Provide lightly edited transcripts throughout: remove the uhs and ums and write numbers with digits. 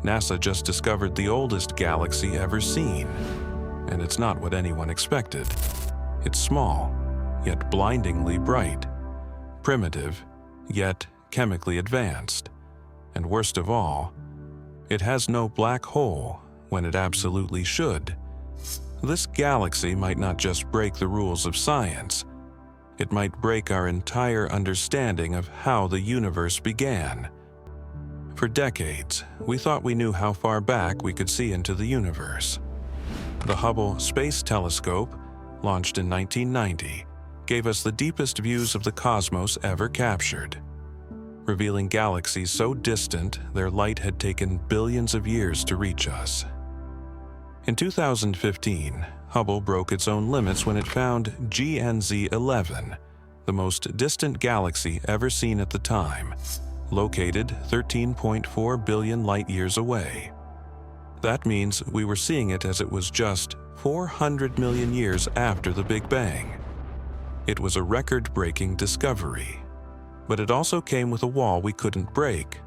NASA just discovered the oldest galaxy ever seen, and it's not what anyone expected. It's small, yet blindingly bright, primitive, yet chemically advanced, and worst of all, it has no black hole when it absolutely should. This galaxy might not just break the rules of science, it might break our entire understanding of how the universe began. For decades, we thought we knew how far back we could see into the universe. The Hubble Space Telescope, launched in 1990, gave us the deepest views of the cosmos ever captured, revealing galaxies so distant their light had taken billions of years to reach us. In 2015, Hubble broke its own limits when it found GNZ 11, the most distant galaxy ever seen at the time, located 13.4 billion light-years away. That means we were seeing it as it was just 400 million years after the Big Bang. It was a record-breaking discovery, but it also came with a wall we couldn't break.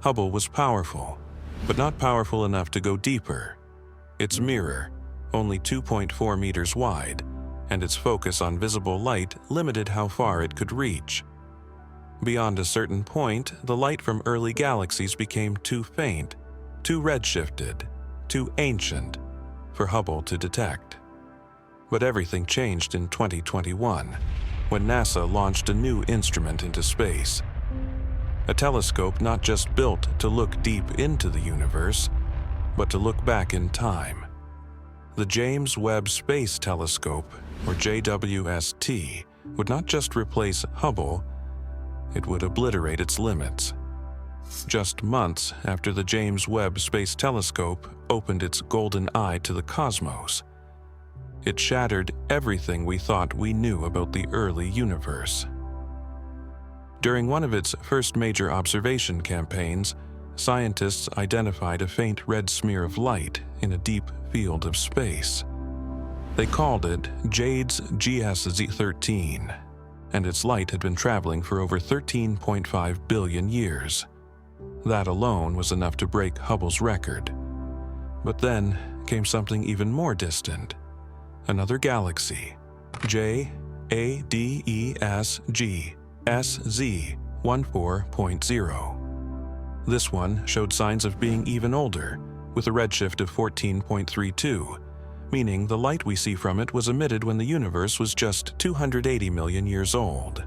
Hubble was powerful, but not powerful enough to go deeper. Its mirror, only 2.4 meters wide, and its focus on visible light limited how far it could reach. Beyond a certain point, the light from early galaxies became too faint, too redshifted, too ancient for Hubble to detect. But everything changed in 2021, when NASA launched a new instrument into space. A telescope not just built to look deep into the universe, but to look back in time. The James Webb Space Telescope, or JWST, would not just replace Hubble, it would obliterate its limits. Just months after the James Webb Space Telescope opened its golden eye to the cosmos, it shattered everything we thought we knew about the early universe. During one of its first major observation campaigns, scientists identified a faint red smear of light in a deep field of space. They called it JADES GSZ13, and its light had been traveling for over 13.5 billion years. That alone was enough to break Hubble's record. But then came something even more distant. Another galaxy, JADESG SZ14.0. This one showed signs of being even older, with a redshift of 14.32, meaning the light we see from it was emitted when the universe was just 280 million years old.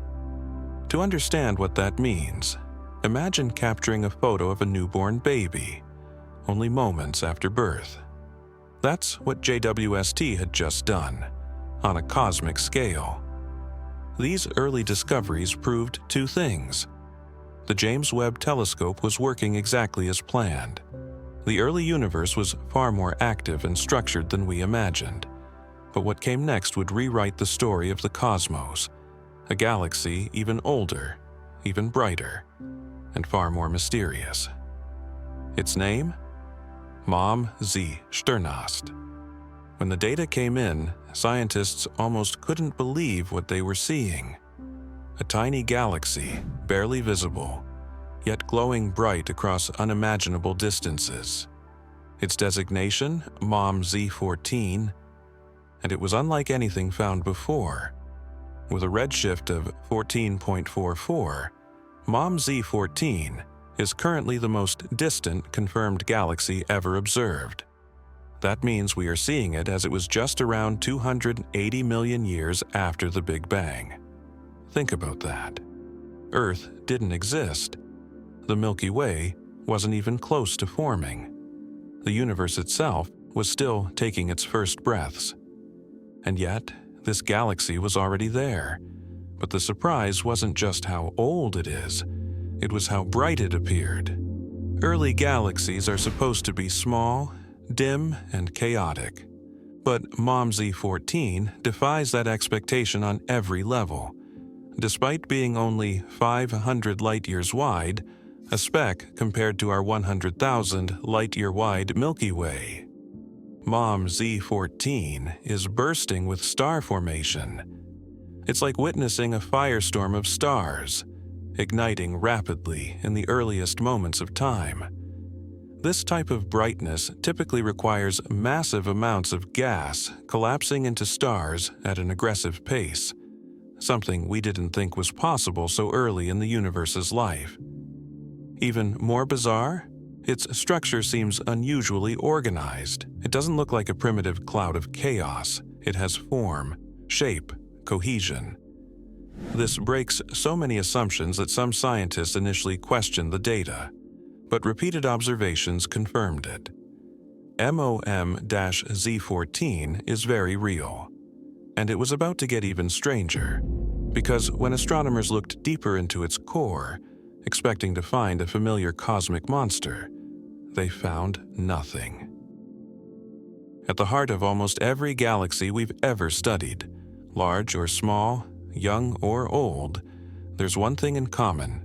To understand what that means, imagine capturing a photo of a newborn baby, only moments after birth. That's what JWST had just done, on a cosmic scale. These early discoveries proved two things. The James Webb Telescope was working exactly as planned. The early universe was far more active and structured than we imagined. But what came next would rewrite the story of the cosmos, a galaxy even older, even brighter, and far more mysterious. Its name? Mom Z Sternast. When the data came in, scientists almost couldn't believe what they were seeing. A tiny galaxy, barely visible, yet glowing bright across unimaginable distances. Its designation, Mom Z14, and it was unlike anything found before. With a redshift of 14.44, Mom Z14 is currently the most distant confirmed galaxy ever observed. That means we are seeing it as it was just around 280 million years after the Big Bang. Think about that. Earth didn't exist. The Milky Way wasn't even close to forming. The universe itself was still taking its first breaths. And yet, this galaxy was already there. But the surprise wasn't just how old it is, it was how bright it appeared. Early galaxies are supposed to be small, dim, and chaotic. But Mom Z14 defies that expectation on every level. Despite being only 500 light-years wide, a speck compared to our 100,000 light-year-wide Milky Way. Mom Z14 is bursting with star formation. It's like witnessing a firestorm of stars, igniting rapidly in the earliest moments of time. This type of brightness typically requires massive amounts of gas collapsing into stars at an aggressive pace, something we didn't think was possible so early in the universe's life. Even more bizarre, its structure seems unusually organized. It doesn't look like a primitive cloud of chaos. It has form, shape, cohesion. This breaks so many assumptions that some scientists initially questioned the data, but repeated observations confirmed it. MOM-Z14 is very real, and it was about to get even stranger, because when astronomers looked deeper into its core, expecting to find a familiar cosmic monster, they found nothing. At the heart of almost every galaxy we've ever studied, large or small, young or old, there's one thing in common: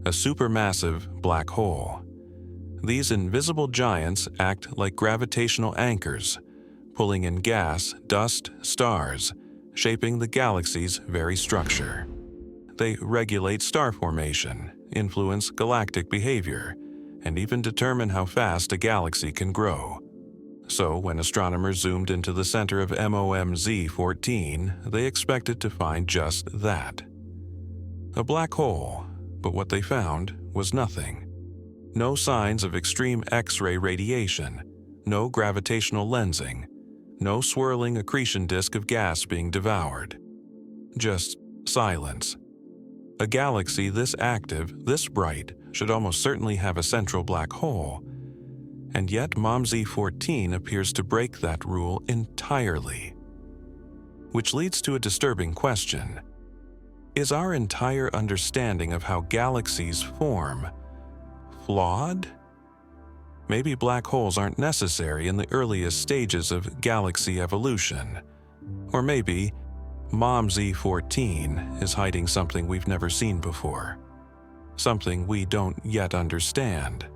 a supermassive black hole. These invisible giants act like gravitational anchors, pulling in gas, dust, stars, shaping the galaxy's very structure. They regulate star formation, influence galactic behavior, and even determine how fast a galaxy can grow. So when astronomers zoomed into the center of MOM-Z14, they expected to find just that: a black hole, but what they found was nothing. No signs of extreme X-ray radiation, no gravitational lensing, no swirling accretion disk of gas being devoured. Just silence. A galaxy this active, this bright, should almost certainly have a central black hole, and yet MOM-Z14 appears to break that rule entirely. Which leads to a disturbing question. Is our entire understanding of how galaxies form flawed? Maybe black holes aren't necessary in the earliest stages of galaxy evolution. Or maybe MOM-Z14 is hiding something we've never seen before. Something we don't yet understand.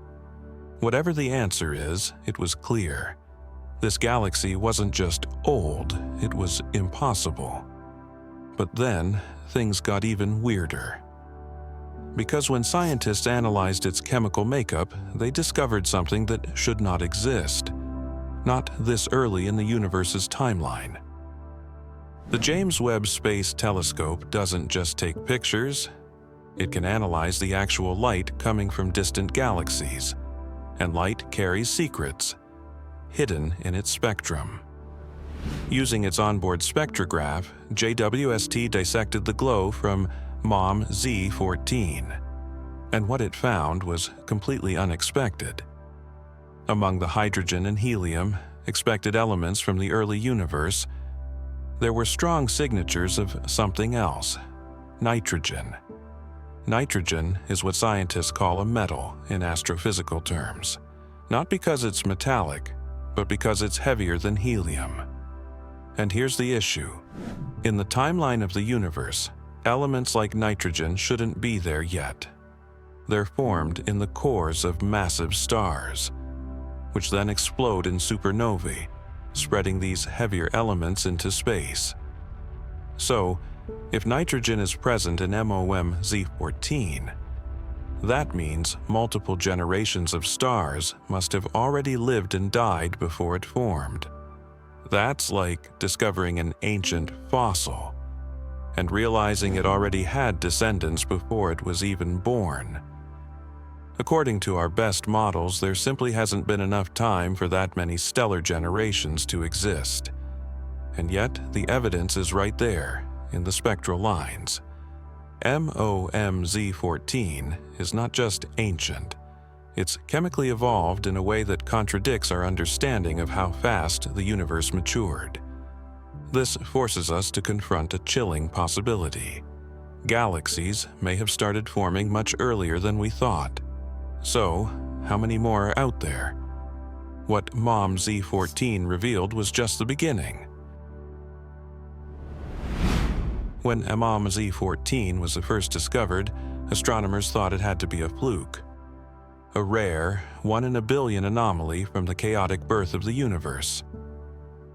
Whatever the answer is, it was clear. This galaxy wasn't just old, it was impossible. But then, things got even weirder. Because when scientists analyzed its chemical makeup, they discovered something that should not exist. Not this early in the universe's timeline. The James Webb Space Telescope doesn't just take pictures. It can analyze the actual light coming from distant galaxies. And light carries secrets, hidden in its spectrum. Using its onboard spectrograph, JWST dissected the glow from MOM-Z14, and what it found was completely unexpected. Among the hydrogen and helium, expected elements from the early universe, there were strong signatures of something else: nitrogen. Nitrogen is what scientists call a metal in astrophysical terms, not because it's metallic, but because it's heavier than helium. And here's the issue. In the timeline of the universe, elements like nitrogen shouldn't be there yet. They're formed in the cores of massive stars, which then explode in supernovae, spreading these heavier elements into space. So, if nitrogen is present in MOM-Z14, that means multiple generations of stars must have already lived and died before it formed. That's like discovering an ancient fossil and realizing it already had descendants before it was even born. According to our best models, there simply hasn't been enough time for that many stellar generations to exist. And yet, the evidence is right there in the spectral lines. MOM-Z14 is not just ancient. It's chemically evolved in a way that contradicts our understanding of how fast the universe matured. This forces us to confront a chilling possibility. Galaxies may have started forming much earlier than we thought. So, how many more are out there? What MOM-Z14 revealed was just the beginning. When MOM-Z14 was first discovered, astronomers thought it had to be a fluke. A rare, 1 in a billion anomaly from the chaotic birth of the universe.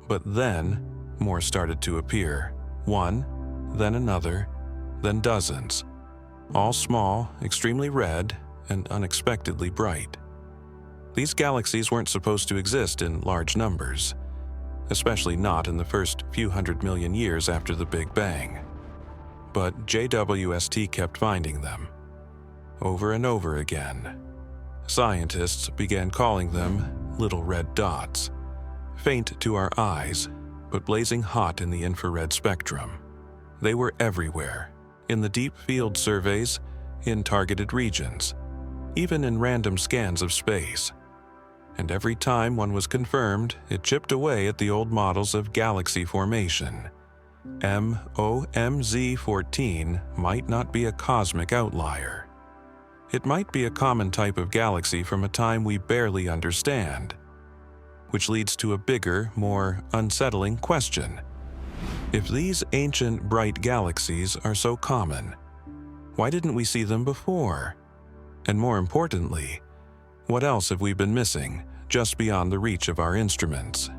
But then, more started to appear. One, then another, then dozens. All small, extremely red, and unexpectedly bright. These galaxies weren't supposed to exist in large numbers, especially not in the first few 100 million years after the Big Bang. But JWST kept finding them, over and over again. Scientists began calling them little red dots, faint to our eyes, but blazing hot in the infrared spectrum. They were everywhere, in the deep field surveys, in targeted regions, even in random scans of space. And every time one was confirmed, it chipped away at the old models of galaxy formation. MOMZ14 might not be a cosmic outlier. It might be a common type of galaxy from a time we barely understand, which leads to a bigger, more unsettling question. If these ancient bright galaxies are so common, why didn't we see them before? And more importantly, what else have we been missing just beyond the reach of our instruments?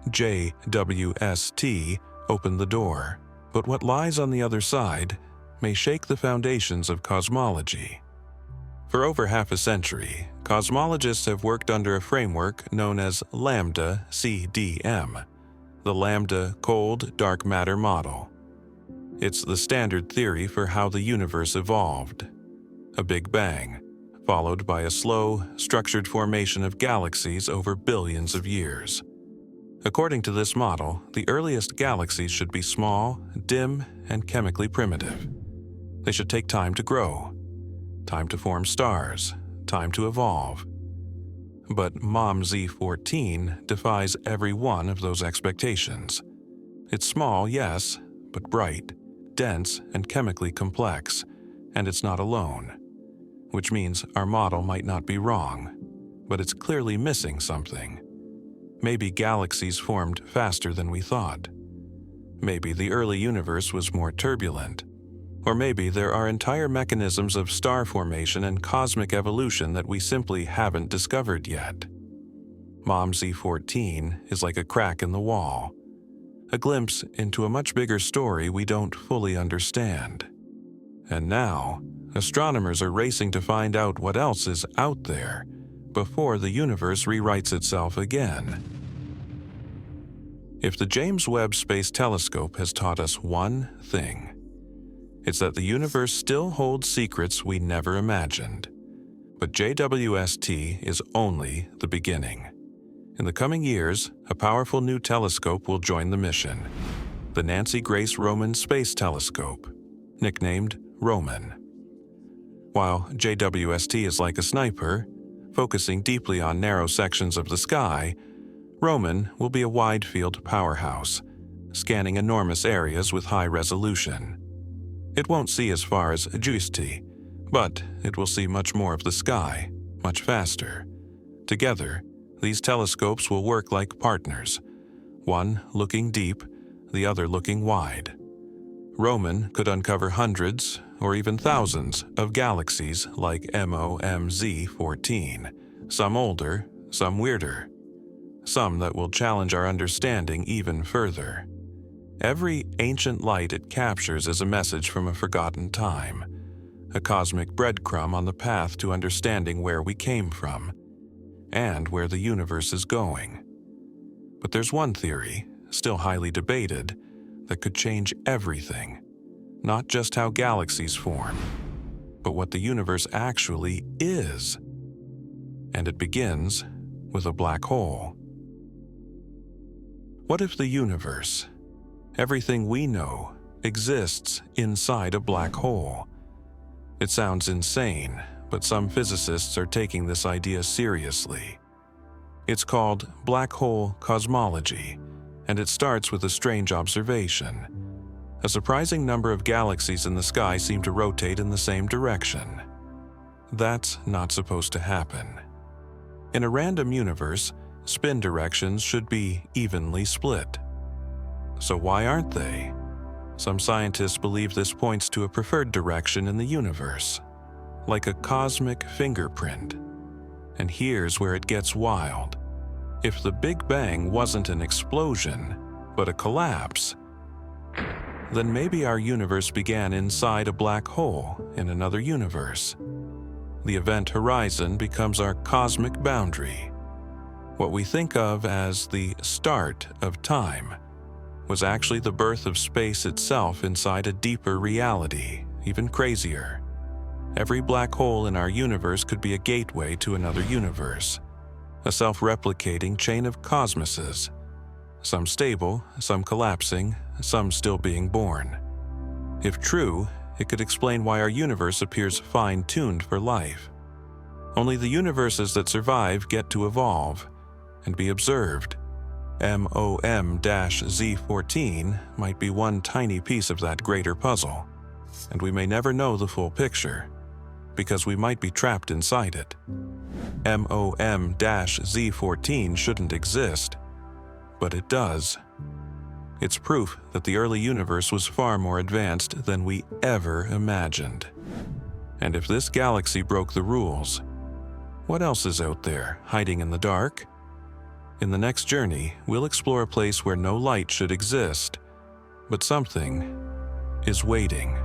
JWST opened the door, but what lies on the other side may shake the foundations of cosmology. For over half a century, cosmologists have worked under a framework known as Lambda CDM, the Lambda Cold Dark Matter Model. It's the standard theory for how the universe evolved. A Big Bang, followed by a slow, structured formation of galaxies over billions of years. According to this model, the earliest galaxies should be small, dim, and chemically primitive. They should take time to grow, time to form stars, time to evolve. But MOMZ14 defies every one of those expectations. It's small, yes, but bright, dense, and chemically complex, and it's not alone. Which means our model might not be wrong, but it's clearly missing something. Maybe galaxies formed faster than we thought. Maybe the early universe was more turbulent. Or maybe there are entire mechanisms of star formation and cosmic evolution that we simply haven't discovered yet. MOMZ14 is like a crack in the wall, a glimpse into a much bigger story we don't fully understand. And now, astronomers are racing to find out what else is out there before the universe rewrites itself again. If the James Webb Space Telescope has taught us one thing, it's that the universe still holds secrets we never imagined. But JWST is only the beginning. In the coming years, a powerful new telescope will join the mission, the Nancy Grace Roman Space Telescope, nicknamed Roman. While JWST is like a sniper, focusing deeply on narrow sections of the sky, Roman will be a wide-field powerhouse, scanning enormous areas with high resolution. It won't see as far as Giusti, but it will see much more of the sky, much faster. Together, these telescopes will work like partners, one looking deep, the other looking wide. Roman could uncover hundreds, or even thousands, of galaxies like MOMZ14, some older, some weirder, some that will challenge our understanding even further. Every ancient light it captures is a message from a forgotten time, a cosmic breadcrumb on the path to understanding where we came from, and where the universe is going. But there's one theory, still highly debated, that could change everything. Not just how galaxies form, but what the universe actually is. And it begins with a black hole. What if the universe, everything we know, exists inside a black hole? It sounds insane, but some physicists are taking this idea seriously. It's called black hole cosmology, and it starts with a strange observation. A surprising number of galaxies in the sky seem to rotate in the same direction. That's not supposed to happen. In a random universe, spin directions should be evenly split. So why aren't they? Some scientists believe this points to a preferred direction in the universe, like a cosmic fingerprint. And here's where it gets wild. If the Big Bang wasn't an explosion, but a collapse, then maybe our universe began inside a black hole in another universe. The event horizon becomes our cosmic boundary. What we think of as the start of time was actually the birth of space itself inside a deeper reality, even crazier. Every black hole in our universe could be a gateway to another universe, a self-replicating chain of cosmoses, some stable, some collapsing, some still being born. If true, it could explain why our universe appears fine-tuned for life. Only the universes that survive get to evolve and be observed. MOM-Z14 might be one tiny piece of that greater puzzle, and we may never know the full picture, because we might be trapped inside it. MOM-Z14 shouldn't exist, but it does. It's proof that the early universe was far more advanced than we ever imagined. And if this galaxy broke the rules, what else is out there, hiding in the dark? In the next journey, we'll explore a place where no light should exist, but something is waiting.